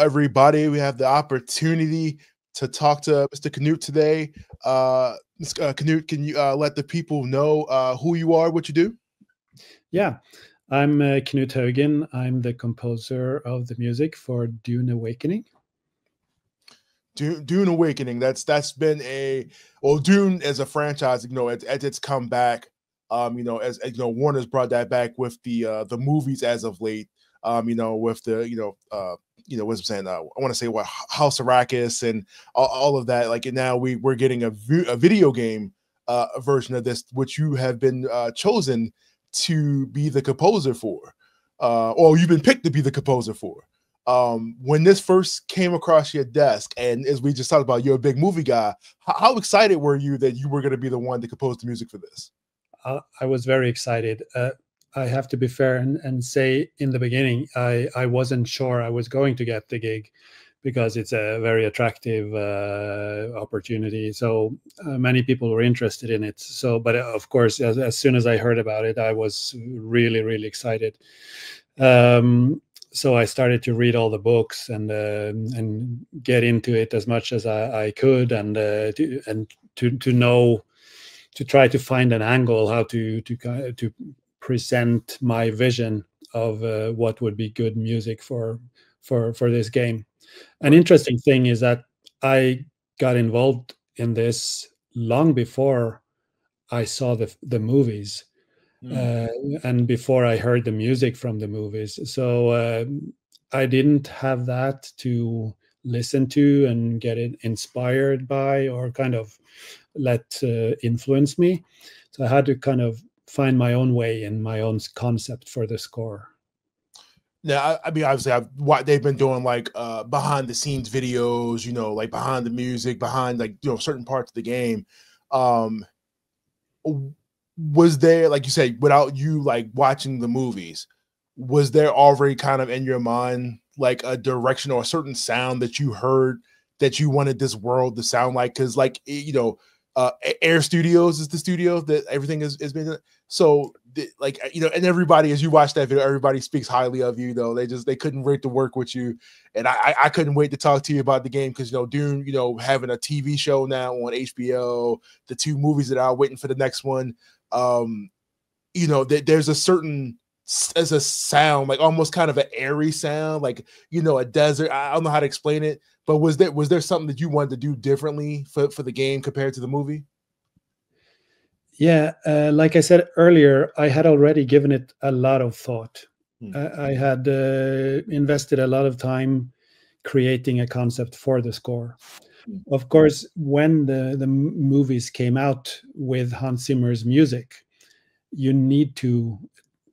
everybody. We have the opportunity to talk to Mr. Canute today. Mr. Canute, can you let the people know who you are, what you do? Yeah, I'm Knut Haugen. I'm the composer of the music for Dune Awakening. Dune Awakening. That's been a Dune as a franchise. At its comeback. As Warner's brought that back with the movies as of late. With the what's I'm saying. I want to say what House Arrakis and all of that. Like now we're getting a video game version of this, which you have been chosen to be the composer for, or you've been picked to be the composer for. When this first came across your desk, and as we just talked about, you're a big movie guy. How excited were you that you were going to be the one to compose the music for this? I was very excited. I have to be fair and say in the beginning, I wasn't sure I was going to get the gig because it's a very attractive opportunity. So many people were interested in it. So, but of course, as soon as I heard about it, I was really, really excited. So I started to read all the books and get into it as much as I could, and to try to find an angle how to present my vision of what would be good music for this game. An interesting thing is that I got involved in this long before I saw the movies. And before I heard the music from the movies. So I didn't have that to listen to and get it inspired by or kind of let influence me. So I had to kind of find my own way and my own concept for the score. Yeah, I mean, obviously, they've been doing like behind the scenes videos, like behind the music, behind like certain parts of the game. Was there, like you said, without you like watching the movies, was there already kind of in your mind like a direction or a certain sound that you heard that you wanted this world to sound like? Because like Air Studios is the studio that everything has been. So and everybody, as you watch that video, everybody speaks highly of you. They couldn't wait to work with you, and I couldn't wait to talk to you about the game because Dune, having a TV show now on HBO, the 2 movies that are waiting for the next one. There's a certain as a sound, like almost kind of an airy sound, like a desert. I don't know how to explain it, but was there something that you wanted to do differently for the game compared to the movie? Yeah, like I said earlier, I had already given it a lot of thought. I had invested a lot of time creating a concept for the score. Of course, when the movies came out with Hans Zimmer's music, you need to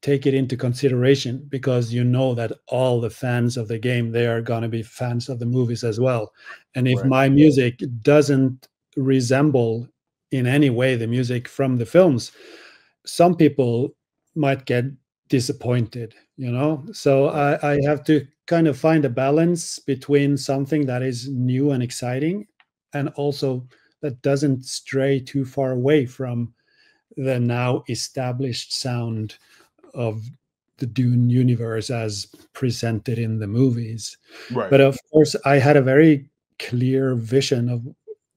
take it into consideration because that all the fans of the game, they are going to be fans of the movies as well. And if my music doesn't resemble in any way the music from the films, some people might get disappointed, So I have to kind of find a balance between something that is new and exciting and also that doesn't stray too far away from the now established sound of the Dune universe as presented in the movies. Right. But of course, I had a very clear vision of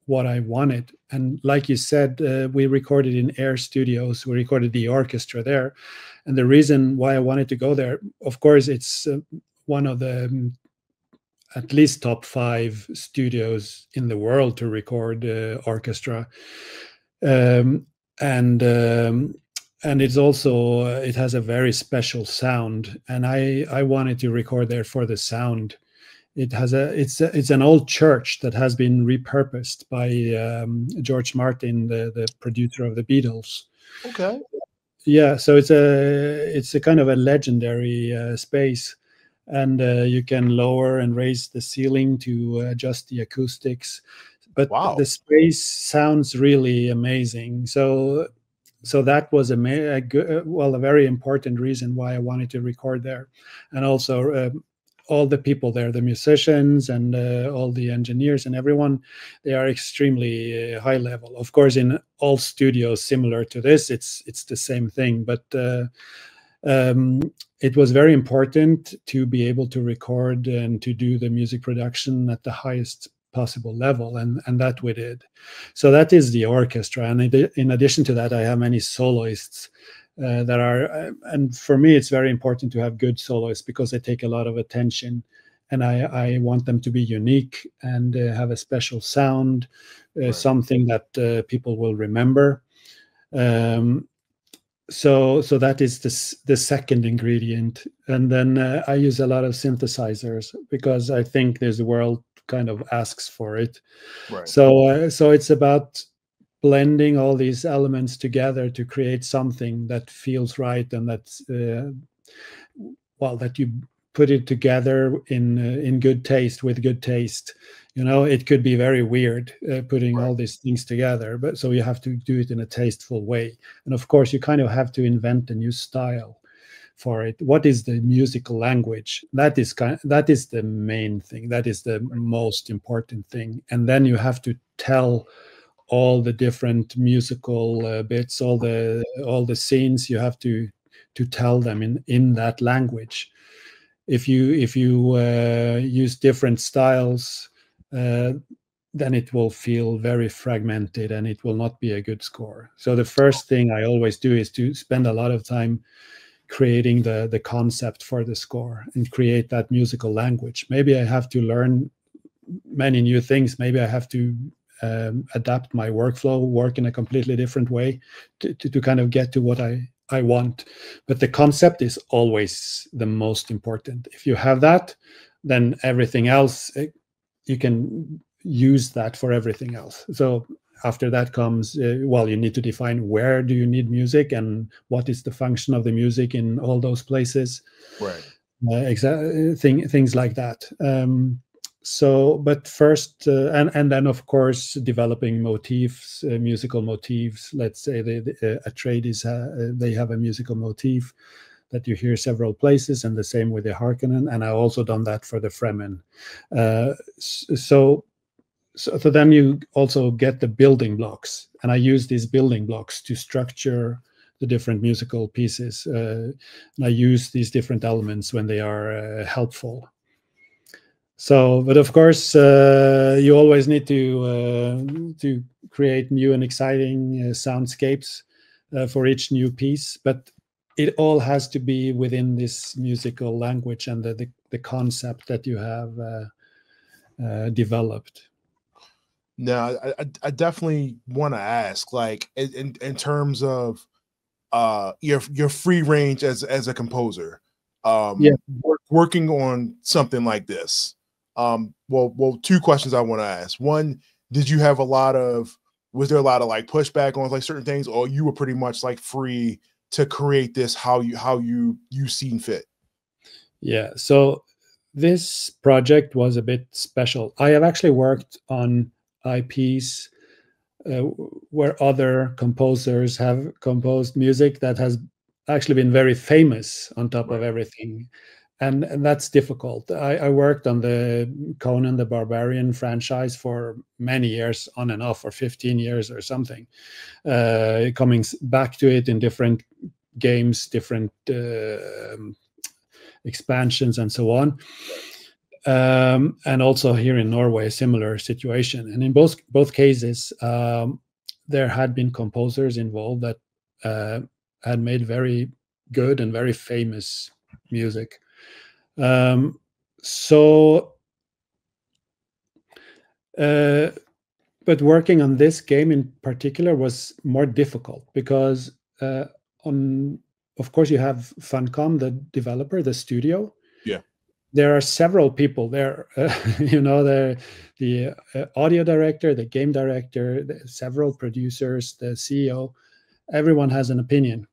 what I wanted. And like you said, we recorded in Air Studios. We recorded the orchestra there. And the reason why I wanted to go there, of course, it's one of the at least top 5 studios in the world to record orchestra. And it's also it has a very special sound, and I wanted to record there for the sound. It's an old church that has been repurposed by George Martin, the producer of the Beatles. Okay. Yeah, so it's a kind of a legendary space, and you can lower and raise the ceiling to adjust the acoustics. But the space sounds really amazing. So that was a very important reason why I wanted to record there. And also all the people there, the musicians and all the engineers and everyone, they are extremely high level. Of course, in all studios similar to this, it's the same thing. But it was very important to be able to record and to do the music production at the highest possible level, and that we did. So that is the orchestra, and in addition to that, I have many soloists that are, and for me, it's very important to have good soloists because they take a lot of attention, and I want them to be unique and have a special sound, right. Something that people will remember. So that is the second ingredient, and then I use a lot of synthesizers because I think this world kind of asks for it. Right. So it's about blending all these elements together to create something that feels right, and that's that you put it together in good taste, with good taste. It could be very weird putting all these things together, but so you have to do it in a tasteful way. And of course, you kind of have to invent a new style for it. What is the musical language? That is the main thing. That is the most important thing. And then you have to tell all the different musical bits, all the scenes. You have to tell them in that language. If you use different styles, then it will feel very fragmented and it will not be a good score. So the first thing I always do is to spend a lot of time creating the concept for the score and create that musical language. Maybe I have to learn many new things. Maybe I have to adapt my workflow, work in a completely different way to kind of get to what I want. But the concept is always the most important. If you have that, then everything else, you can use that for everything else. So after that comes, you need to define where do you need music and what is the function of the music in all those places. Right. Things like that. But first, and then of course, developing motifs, musical motifs. Let's say Atreides, they have a musical motif that you hear several places, and the same with the Harkonnen. And I also done that for the Fremen. So then you also get the building blocks, and I use these building blocks to structure the different musical pieces. And I use these different elements when they are helpful. So, but of course, you always need to create new and exciting soundscapes for each new piece. But it all has to be within this musical language and the concept that you have developed. Now, I definitely want to ask, like, in terms of your free range as a composer, working on something like this. Well, two questions I want to ask. One, was there a lot of like pushback on like certain things, or you were pretty much like free to create this how you seen fit? Yeah. So this project was a bit special. I have actually worked on IPs where other composers have composed music that has actually been very famous on top of everything. And that's difficult. I worked on the Conan the Barbarian franchise for many years, on and off, for 15 years or something, coming back to it in different games, different expansions, and so on. And also here in Norway, a similar situation. And in both cases, there had been composers involved that had made very good and very famous music. But working on this game in particular was more difficult because of course you have Funcom, the developer, the studio. Yeah. There are several people there, the audio director, the game director, several producers, the CEO. Everyone has an opinion,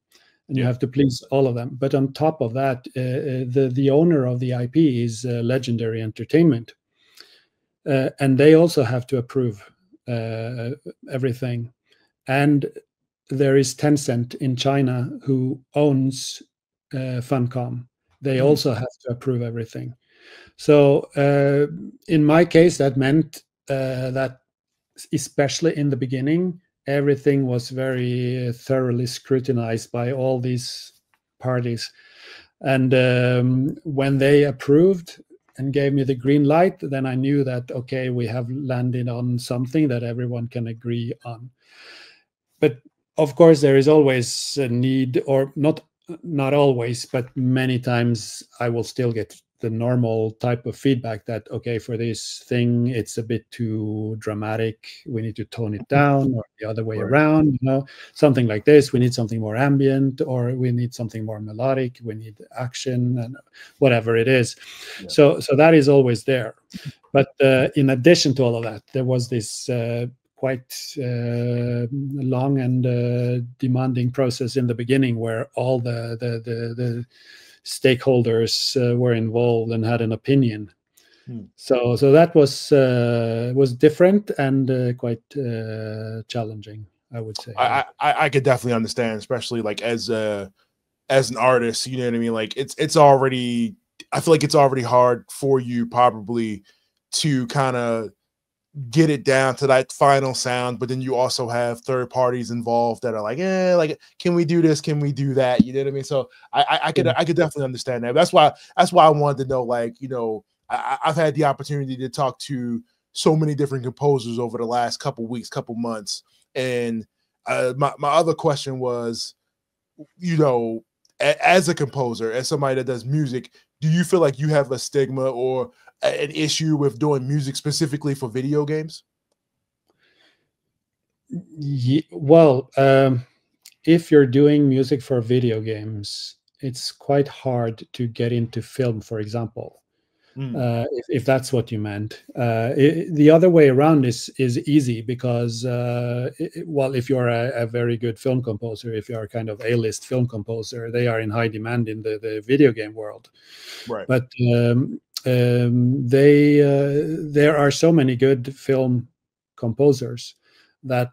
and you have to please all of them. But on top of that, the owner of the IP is Legendary Entertainment, and they also have to approve everything. And there is Tencent in China who owns Funcom. They also have to approve everything. So in my case, that meant that especially in the beginning, everything was very thoroughly scrutinized by all these parties. And when they approved and gave me the green light, then I knew that, okay, we have landed on something that everyone can agree on. But of course, there is always a need, or not always, but many times I will still get the normal type of feedback that, okay, for this thing, it's a bit too dramatic. We need to tone it down, or the other way Right. around, something like this. We need something more ambient, or we need something more melodic. We need action, and whatever it is. Yeah. So that is always there. But in addition to all of that, there was this quite long and demanding process in the beginning, where all the stakeholders were involved and had an opinion. So that was different and quite challenging, I would say. I could definitely understand, especially like as an artist, you know what I mean? Like it's already, I feel like it's already hard for you probably to kind of get it down to that final sound, but then you also have third parties involved that are like, like, can we do this? Can we do that? You know what I mean? So I could definitely understand that. That's why I wanted to know, like, I've had the opportunity to talk to so many different composers over the last couple weeks, couple months. And my other question was, as a composer, as somebody that does music, do you feel like you have a stigma or an issue with doing music specifically for video games? Well, if you're doing music for video games, it's quite hard to get into film, for example. If that's what you meant. The other way around is easy, because if you're a very good film composer, if you're kind of A-list film composer, they are in high demand in the video game world. Right. But there are so many good film composers that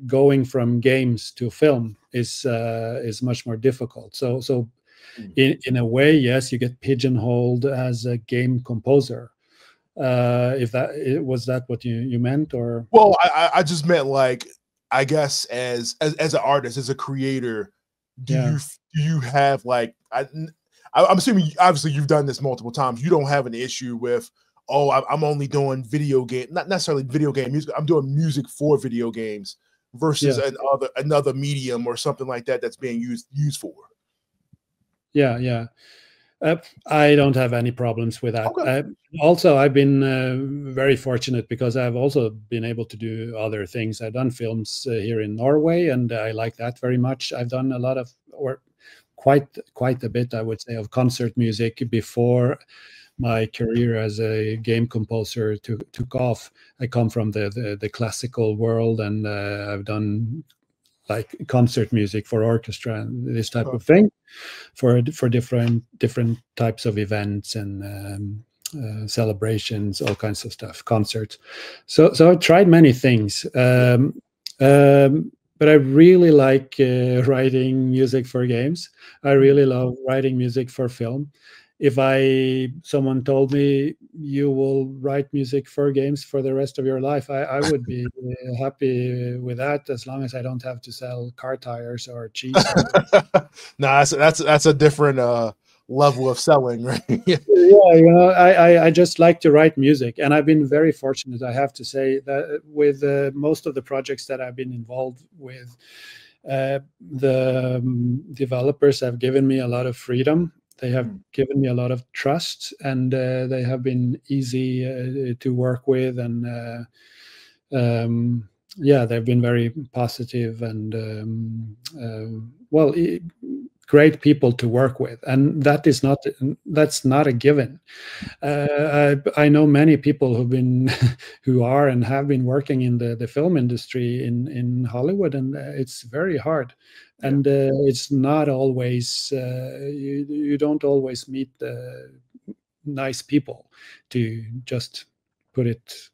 going from games to film is much more difficult. So in a way, yes, you get pigeonholed as a game composer. If that was that what you meant, or? Well, I just meant, like, I guess as an artist, as a creator, do you have, like, I'm assuming obviously you've done this multiple times. You don't have an issue with, oh, I'm only doing video game, not necessarily video game music. I'm doing music for video games versus another medium or something like that that's being used for. Yeah. I don't have any problems with that. Okay. Also, I've been very fortunate, because I've also been able to do other things. I've done films here in Norway, and I like that very much. I've done a lot of, or quite a bit, I would say, of concert music before my career as a game composer took off. I come from the classical world, and I've done like concert music for orchestra and this type of thing for different types of events and celebrations, all kinds of stuff, concerts. So I've tried many things, but I really like writing music for games. I really love writing music for film. If someone told me you will write music for games for the rest of your life, I would be happy with that, as long as I don't have to sell car tires or cheese. No, that's a different level of selling, right? Yeah, I just like to write music, and I've been very fortunate, I have to say, that with most of the projects that I've been involved with, the developers have given me a lot of freedom. They have given me a lot of trust, and they have been easy to work with, and they've been very positive and great people to work with, and that's not a given. I know many people who are and have been working in the film industry in Hollywood, and it's very hard. And it's not always you don't always meet nice people, to just put it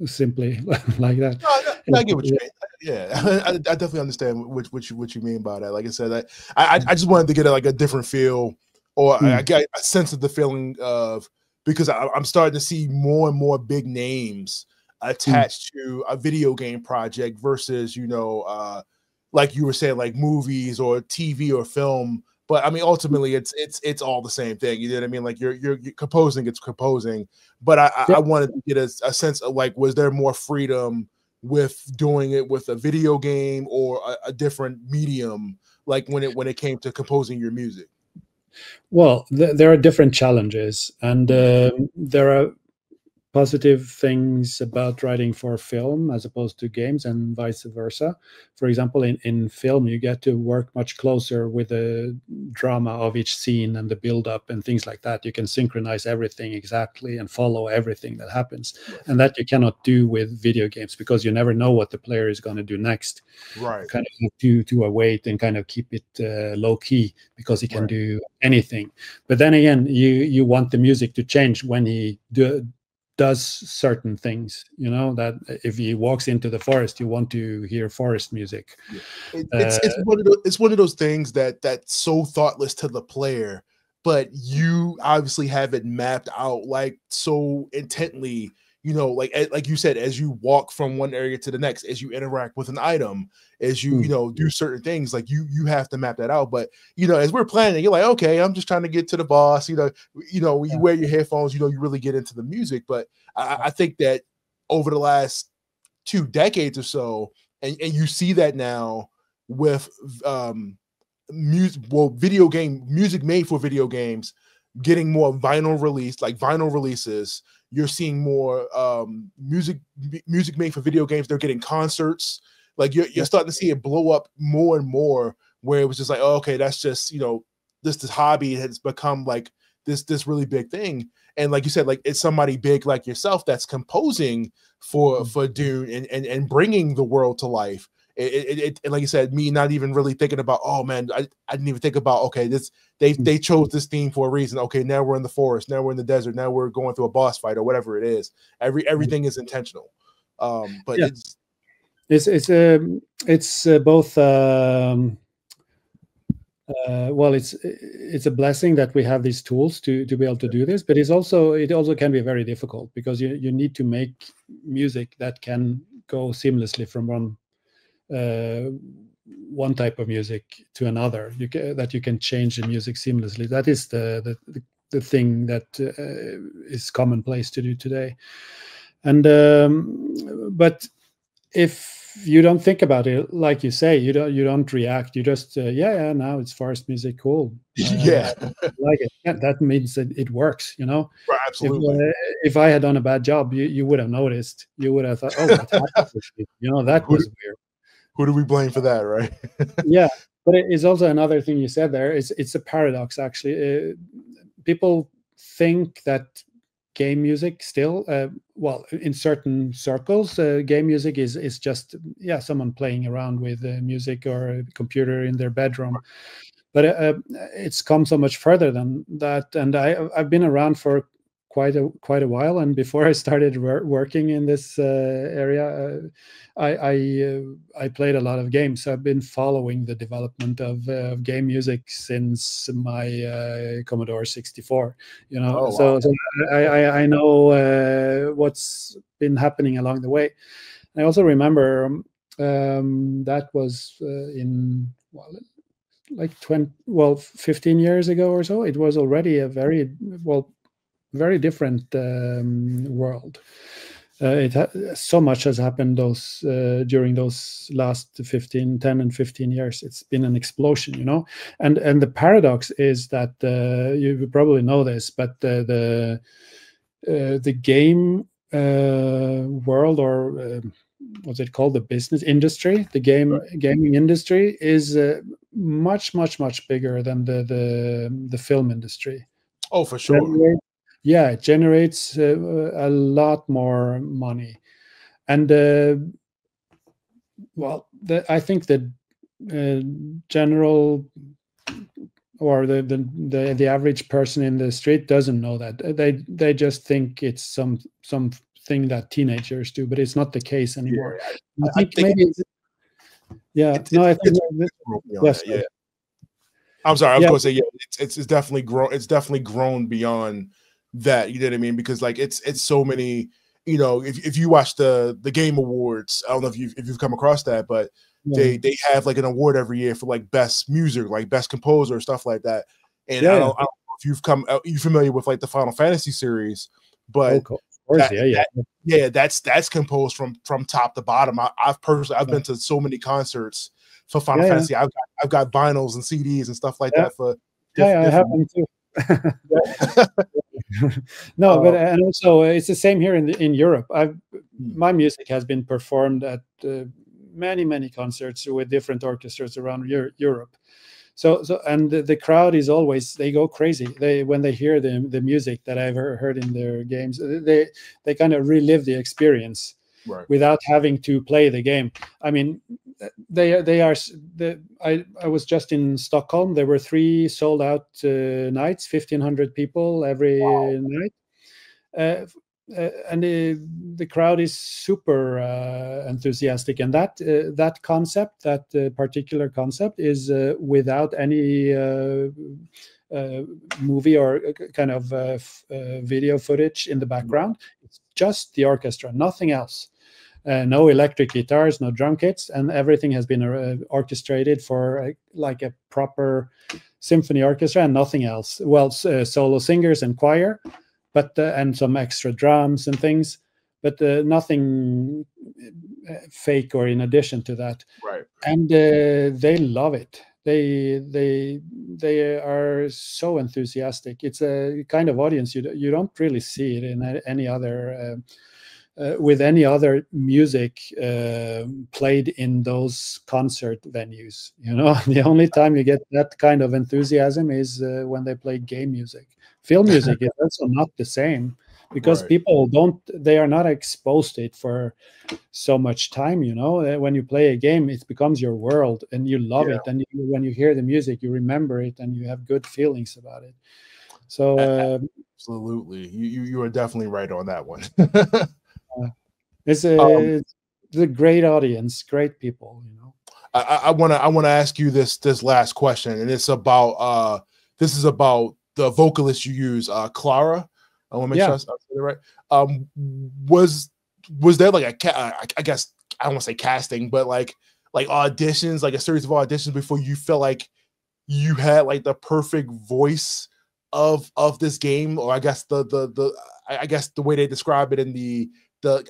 simply like that. No, I get what you mean. Yeah, I definitely understand what you mean by that. Like I said, I just wanted to get a different feel, or I get a sense of the feeling of, because I'm starting to see more and more big names attached to a video game project versus like you were saying, like movies or TV or film, But I mean, ultimately, it's all the same thing. You know what I mean? Like you're composing, it's composing. But I wanted to get a sense of like, was there more freedom with doing it with a video game or a different medium, like when it came to composing your music? Well, there are different challenges, and there are positive things about writing for film as opposed to games, and vice versa. For example, in film, you get to work much closer with the drama of each scene and the build-up and things like that. You can synchronize everything exactly and follow everything that happens, and that you cannot do with video games because you never know what the player is going to do next. Right. Kind of have to wait and kind of keep it low key because he can do anything. But then again, you want the music to change when he does certain things, you know, that if he walks into the forest, you want to hear forest music. It's one of those things that's so thoughtless to the player, but you obviously have it mapped out like so intently, you know, like you said, as you walk from one area to the next, as you interact with an item, as you know, do certain things, like you have to map that out. But you know, as we're planning, you're like, okay, I'm just trying to get to the boss. You know, you wear your headphones, you know, you really get into the music. But I think that over the last 2 decades or so, and you see that now with video game music made for video games getting more vinyl releases. You're seeing more music made for video games. They're getting concerts. Like you're starting to see it blow up more and more, where it was just like, oh, okay, that's just, you know, this hobby has become like this really big thing. And like you said, like it's somebody big like yourself that's composing for Dune and bringing the world to life. And like you said, me not even really thinking about, oh man, I didn't even think about, okay, they chose this theme for a reason. Okay, now we're in the forest, now we're in the desert, now we're going through a boss fight or whatever it is. Everything is intentional. But it's both well, it's a blessing that we have these tools to be able to do this, but it also can be very difficult because you need to make music that can go seamlessly from one type of music to another. That you can change the music seamlessly. That is the thing that is commonplace to do today. And but if you don't think about it, like you say, you don't react. You just now it's forest music, cool. Like it. Yeah, that means that it works. You know, right, absolutely. If I had done a bad job, you would have noticed. You would have thought, oh, what happened? You know, that was weird. Who do we blame for that, right? Yeah, but it is also another thing you said there. It's a paradox, actually. People think that game music still, well, in certain circles, game music is just someone playing around with music or a computer in their bedroom. But it's come so much further than that, and I've been around for quite a while. And before I started working in this area, I played a lot of games. So I've been following the development of game music since my Commodore 64. You know, so I know what's been happening along the way. I also remember that was in 15 years ago or so. It was already a very different world. So much has happened during those last 10 and 15 years. It's been an explosion, you know. And the paradox is that you probably know this, but the game world, or what's it called, the business industry, the gaming industry is much bigger than the film industry. Oh, for sure. Yeah, it generates a lot more money. And I think that general, or the average person in the street doesn't know that. They just think it's something that teenagers do, but it's not the case anymore. I think maybe I'm sorry, I was going to say, it's definitely grown. It's definitely grown beyond that. You know what I mean? Because like it's so many. you know, if you watch the Game Awards, I don't know if you've come across that, but they have like an award every year for like best music, like best composer, stuff like that. And I don't know if you're familiar with like the Final Fantasy series, but of course, that's composed from top to bottom. I've been to so many concerts for Final Fantasy. I've got vinyls and CDs and stuff like that for. I have them too. No, but and also it's the same here in Europe. My music has been performed at many concerts with different orchestras around Europe. So and the crowd is always, they go crazy. When they hear the music that I've heard in their games, they kind of relive the experience without having to play the game. I mean, I was just in Stockholm. There were 3 sold out nights, 1,500 people every night. And the crowd is super enthusiastic, and that concept, that particular concept, is without any movie or kind of video footage in the background. It's just the orchestra, nothing else. No electric guitars, no drum kits, and everything has been orchestrated for like a proper symphony orchestra and nothing else. Well, solo singers and choir, but and some extra drums and things, but nothing fake or in addition to that. Right. And they love it. They are so enthusiastic. It's a kind of audience you don't really see it in any other with any other music played in those concert venues. You know, the only time you get that kind of enthusiasm is when they play game music. Film music is also not the same, because people they are not exposed to it for so much time. You know, when you play a game, it becomes your world and you love it. And when you hear the music, you remember it and you have good feelings about it. So absolutely, you are definitely right on that one. It's a great audience, great people. You know, I want to ask you this last question, and it's about the vocalist you use, Clara. I want to make sure I said it right. Was there like I guess I don't want to say casting, but like auditions, like a series of auditions before you felt like you had like the perfect voice of this game? Or I guess the way they describe it in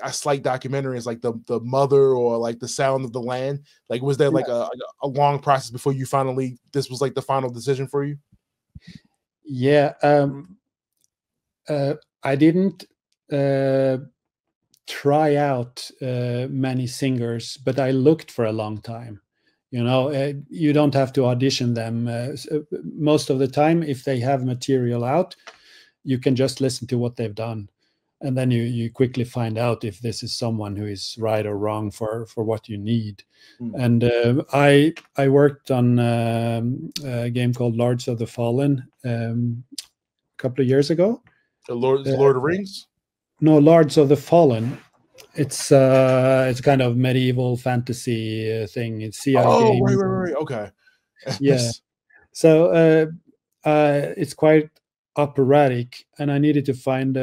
a slight documentary is like the mother, or like the sound of the land. Like, was there like a long process before you finally, this was like the final decision for you? Yeah, I didn't try out many singers, but I looked for a long time. You know, you don't have to audition them. Most of the time, if they have material out, you can just listen to what they've done. And then you quickly find out if this is someone who is right or wrong for what you need. And I worked on a game called Lords of the Fallen a couple of years ago. Lord of the Rings? No, Lords of the Fallen. It's kind of medieval fantasy thing. It's CI game. Right. Okay. Yeah. So it's quite operatic, and I needed to find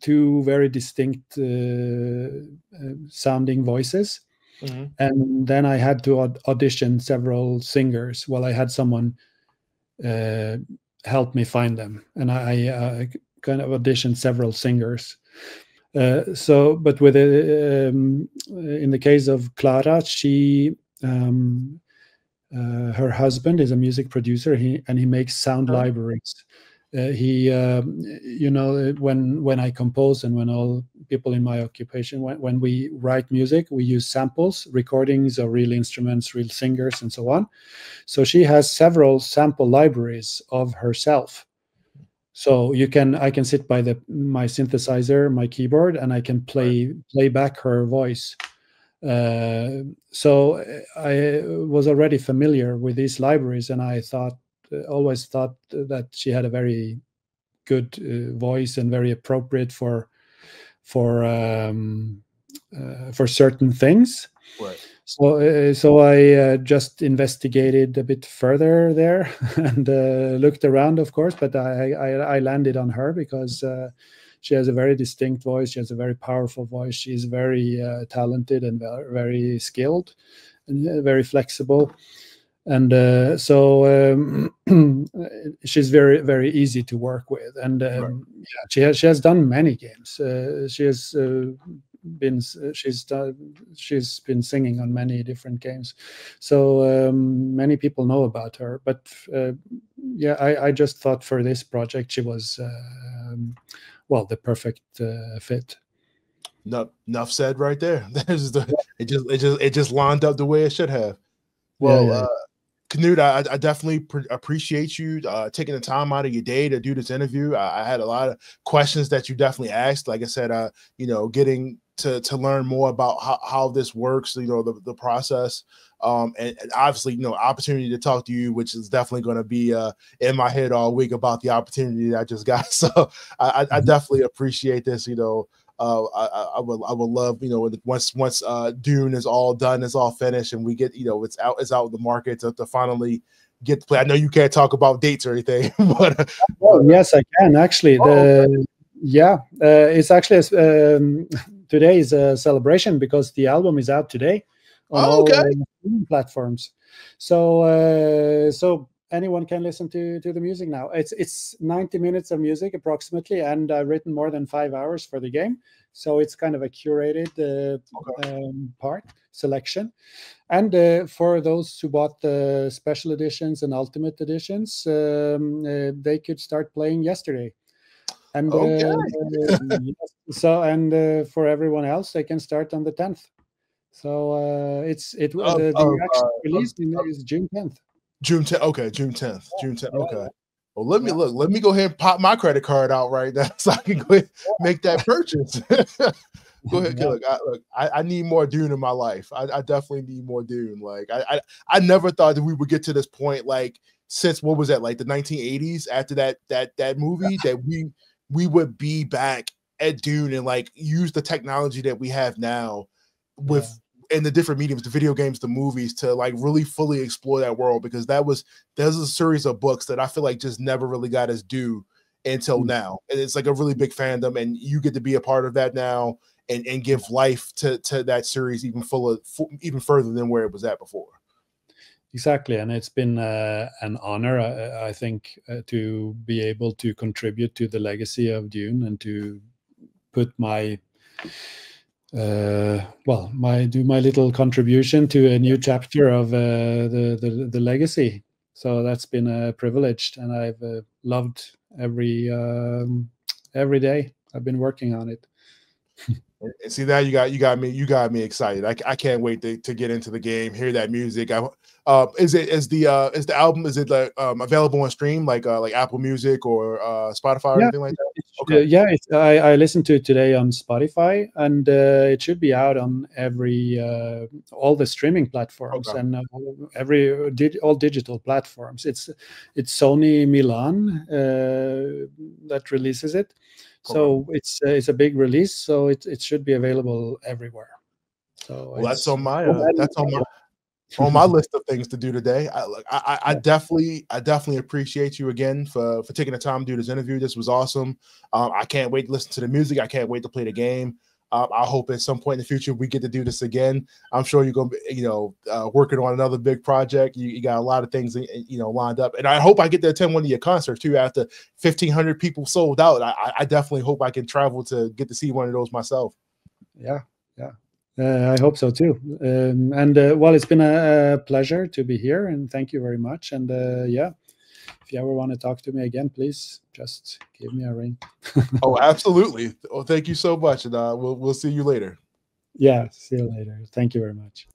2 very distinct sounding voices. And then I had to audition several singers. Well, I had someone help me find them, and I kind of auditioned several singers. But with in the case of Clara, she her husband is a music producer, and he makes sound libraries. You know, when I compose, and when all people in my occupation, when we write music, we use samples, recordings of real instruments, real singers, and so on. So she has several sample libraries of herself. So I can sit by my synthesizer, my keyboard, and I can play back her voice. So I was already familiar with these libraries, and I always thought that she had a very good voice and very appropriate for certain things. Right. So I just investigated a bit further there and looked around, of course, but I landed on her because She has a very distinct voice. She has a very powerful voice. She's very talented and very skilled and very flexible. And she's very, very easy to work with. And yeah, she has done many games. She's been singing on many different games, so many people know about her. But yeah, I just thought for this project she was well, the perfect fit. Enough said right there. It just lined up the way it should have. Well, Knut, I definitely appreciate you taking the time out of your day to do this interview. I had a lot of questions that you definitely asked. Like I said, you know, getting to learn more about how this works, you know, the process, and obviously, you know, opportunity to talk to you, which is definitely going to be in my head all week about the opportunity that I just got. So I definitely appreciate this. You know, I would love, you know, once Dune is all done, it's all finished, and we get, you know, it's out in the market to finally get to play. I know you can't talk about dates or anything, but yes, I can actually. It's actually today is a celebration because the album is out today on all platforms. So so anyone can listen to the music now. It's 90 minutes of music approximately, and I've written more than 5 hours for the game. So it's kind of a curated selection. And for those who bought the special editions and ultimate editions, they could start playing yesterday. And for everyone else, they can start on the 10th. So the actual release is June 10th. June 10th. Okay, June 10th. June 10th. Okay. Well, let me go ahead and pop my credit card out right now so I can go ahead and make that purchase. Go ahead, look. I need more Dune in my life. I definitely need more Dune. Like I never thought that we would get to this point. Like since what was that? Like the 1980s. After that movie, that we would be back at Dune and like use the technology that we have now with. In the different mediums, the video games, the movies, to like really fully explore that world, because there's a series of books that I feel like just never really got as due until now. And it's like a really big fandom, and you get to be a part of that now and give life to that series even further than where it was at before. Exactly. And it's been an honor, I think, to be able to contribute to the legacy of Dune and to put my do my little contribution to a new chapter of the legacy. So that's been a privilege, and I've loved every day I've been working on it. And see, now you got me excited. I can't wait to get into the game, hear that music. Is the album, is it like available on stream like Apple Music or Spotify or anything like that? Okay. Yeah, I listened to it today on Spotify, and it should be out on all the streaming platforms and all digital platforms. It's Sony Milan that releases it. So it's a big release, so it should be available everywhere. So that's on my on my list of things to do today. I definitely appreciate you again for taking the time to do this interview. This was awesome. I can't wait to listen to the music. I can't wait to play the game. I hope at some point in the future we get to do this again. I'm sure you're going to be, working on another big project. You got a lot of things, lined up. And I hope I get to attend one of your concerts too. After 1,500 people sold out, I definitely hope I can travel to get to see one of those myself. Yeah. I hope so too. Well, it's been a pleasure to be here, and thank you very much. And if you ever want to talk to me again, please just give me a ring. Oh, absolutely. Well, thank you so much, and we'll see you later. Yeah, see you later. Thank you very much.